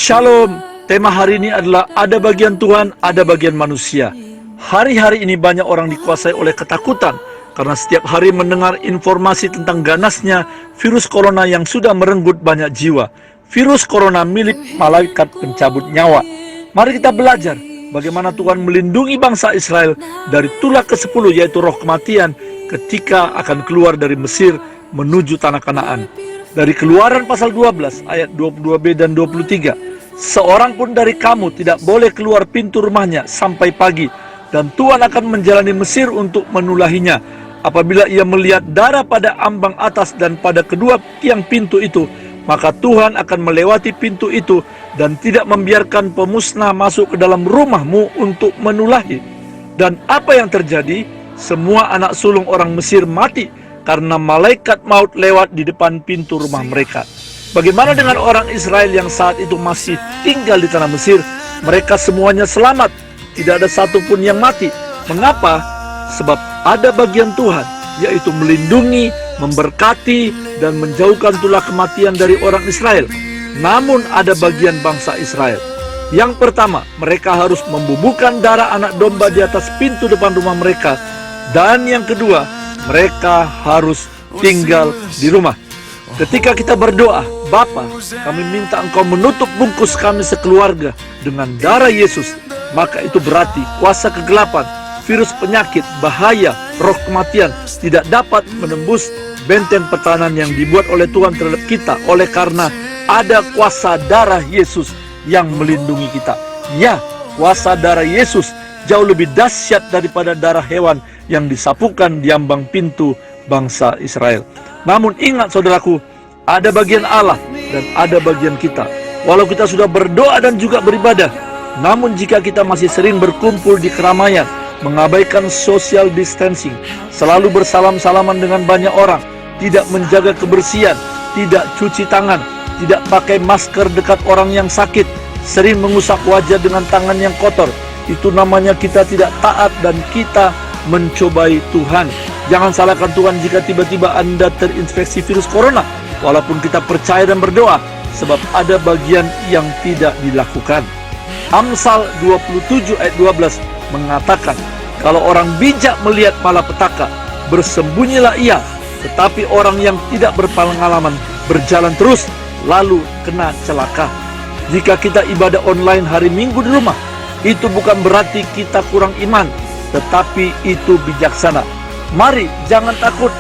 Shalom, tema hari ini adalah ada bagian Tuhan, ada bagian manusia. Hari-hari ini banyak orang dikuasai oleh ketakutan karena setiap hari mendengar informasi tentang ganasnya virus corona yang sudah merenggut banyak jiwa. Virus corona milik malaikat pencabut nyawa. Mari kita belajar bagaimana Tuhan melindungi bangsa Israel dari tulah ke-10 yaitu roh kematian ketika akan keluar dari Mesir menuju tanah Kanaan. Dari Keluaran pasal 12 ayat 22b dan 23, seorang pun dari kamu tidak boleh keluar pintu rumahnya sampai pagi, dan Tuhan akan menjalani Mesir untuk menulahinya. Apabila ia melihat darah pada ambang atas dan pada kedua tiang pintu itu, maka Tuhan akan melewati pintu itu dan tidak membiarkan pemusnah masuk ke dalam rumahmu untuk menulahi. Dan apa yang terjadi? Semua anak sulung orang Mesir mati karena malaikat maut lewat di depan pintu rumah mereka. Bagaimana dengan orang Israel yang saat itu masih tinggal di tanah Mesir? Mereka semuanya selamat, tidak ada satupun yang mati. Mengapa? Sebab ada bagian Tuhan, yaitu melindungi, memberkati, dan menjauhkan tulah kematian dari orang Israel. Namun ada bagian bangsa Israel. Yang pertama, mereka harus membubuhkan darah anak domba di atas pintu depan rumah mereka. Dan yang kedua, mereka harus tinggal di rumah. Ketika kita berdoa, Bapa, kami minta Engkau menutup bungkus kami sekeluarga dengan darah Yesus, maka itu berarti kuasa kegelapan, virus penyakit, bahaya, roh kematian tidak dapat menembus benteng pertahanan yang dibuat oleh Tuhan terhadap kita, oleh karena ada kuasa darah Yesus yang melindungi kita. Ya, kuasa darah Yesus jauh lebih dahsyat daripada darah hewan yang disapukan di ambang pintu bangsa Israel. Namun ingat saudaraku, ada bagian Allah dan ada bagian kita. Walau kita sudah berdoa dan juga beribadah, namun jika kita masih sering berkumpul di keramaian, mengabaikan social distancing, selalu bersalam-salaman dengan banyak orang, tidak menjaga kebersihan, tidak cuci tangan, tidak pakai masker dekat orang yang sakit, sering mengusap wajah dengan tangan yang kotor, itu namanya kita tidak taat dan kita mencobai Tuhan. Jangan salahkan Tuhan jika tiba-tiba Anda terinfeksi virus corona, walaupun kita percaya dan berdoa, sebab ada bagian yang tidak dilakukan. Amsal 27 ayat 12 mengatakan, kalau orang bijak melihat malapetaka, bersembunyilah ia, tetapi orang yang tidak berpengalaman berjalan terus, lalu kena celaka. Jika kita ibadah online hari Minggu di rumah, itu bukan berarti kita kurang iman, tetapi itu bijaksana. Mari jangan takut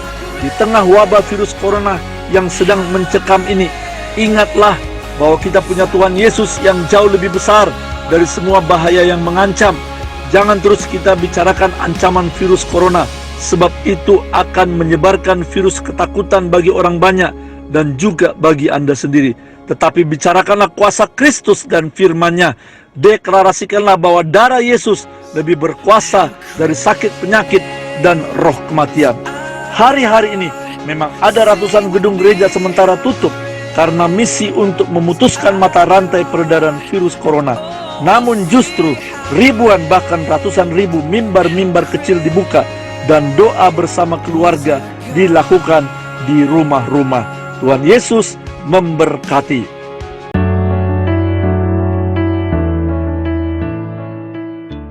di tengah wabah virus corona yang sedang mencekam ini. Ingatlah bahwa kita punya Tuhan Yesus yang jauh lebih besar dari semua bahaya yang mengancam. Jangan terus kita bicarakan ancaman virus corona, sebab itu akan menyebarkan virus ketakutan bagi orang banyak dan juga bagi Anda sendiri. Tetapi bicarakanlah kuasa Kristus dan firman-Nya. Deklarasikanlah bahwa darah Yesus lebih berkuasa dari sakit penyakit dan roh kematian. Hari-hari ini memang ada ratusan gedung gereja sementara tutup karena misi untuk memutuskan mata rantai peredaran virus corona. Namun justru ribuan bahkan ratusan ribu mimbar-mimbar kecil dibuka dan doa bersama keluarga dilakukan di rumah-rumah. Tuhan Yesus memberkati.